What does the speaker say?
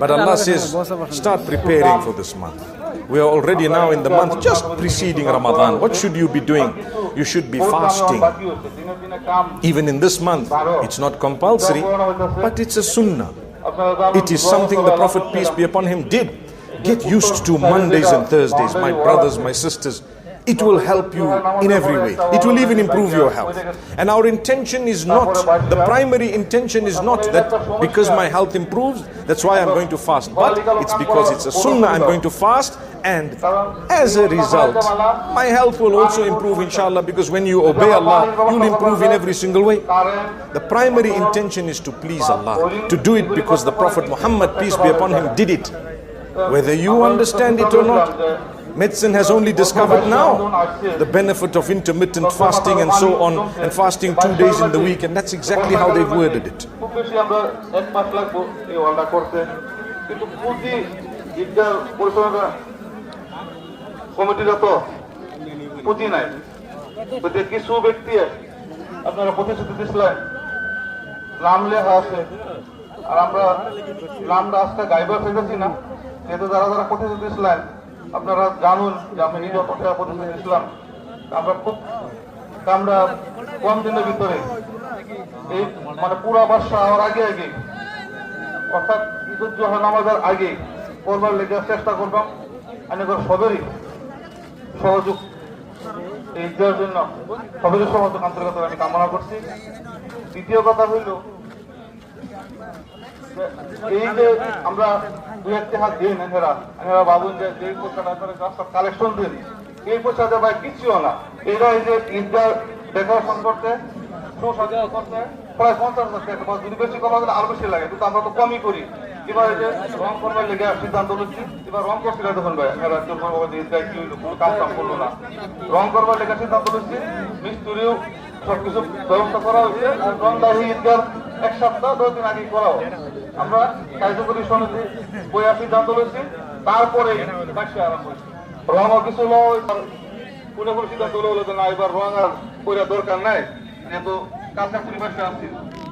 But Allah says, start preparing for this month. We are already now in the month just preceding Ramadan. What should you be doing? You should be fasting. Even in this month, it's not compulsory, but it's a sunnah. It is something the Prophet, peace be upon him, did. Get used to Mondays and Thursdays, my brothers, my sisters. It will help you in every way. It will even improve your health. And our intention is not, the primary intention is not that because my health improves, that's why I'm going to fast. But it's because it's a sunnah, I'm going to fast. And as a result, my health will also improve, inshallah, because when you obey Allah, you'll improve in every single way. The primary intention is to please Allah, to do it because the Prophet Muhammad, peace be upon him, did it. Whether you understand it or not. Medicine has only discovered now the benefit of intermittent fasting and so on, and fasting 2 days in the week, and that's exactly how they've worded it. আপনারা জানুন যে আমি নিজের পক্ষে প্রতিষ্ঠা ইসলাম আমরা খুব আমরা কম দিনের ভিতরে এই মানে পুরো বর্ষা হওয়ার আগে অর্থাৎ ঈদুল জোহা নামাজের আগে করবার লেগে চেষ্টা করবাম আমি সবেরই সহযোগ এই দেওয়ার জন্য সবেরই সহযোগ আন্তরিকতা আমি কামনা করছি। দ্বিতীয় কথা হইল এই যে আমরা দুই একটি হাত দিন এরা ভাবুন যে যেই পয়সাটা করে রাস্তার কালেকশন দিন, এই পয়সাটা ভাই কিছুও না। এরা এই যে ঈদগাহ ডেকোরেশন করতে সুসজ্জা করতে প্রায় 50,000 টাকা, যদি বেশি কমা গেলে আরো বেশি লাগে, কিন্তু আমরা তো কমই করি। এবার এই যে রং করবার লেগে সিদ্ধান্ত নিচ্ছি, এবার রং করছিল দেখুন ভাই এরা ঈদগাহ কি হইলো, কোনো কাজ কাম করলো না, রং করবার লেগে সিদ্ধান্ত নিচ্ছি, মিস্ত্রিও সবকিছু ব্যবস্থা করা হয়েছে। আর রংদাহি ঈদগাহ 1 সপ্তাহ 2 দিন আগে করাও আমরা কার্যকরী সমিতি বইয়া সিদ্ধান্ত নিয়েছি, তারপরে ব্যবসা আরম্ভ হয়েছে। রঙও কিছু কোনো সিদ্ধান্ত হলো যে না এবার রং আর বইয়া দরকার নাই, এত কাজটা পরিবেশে আসছি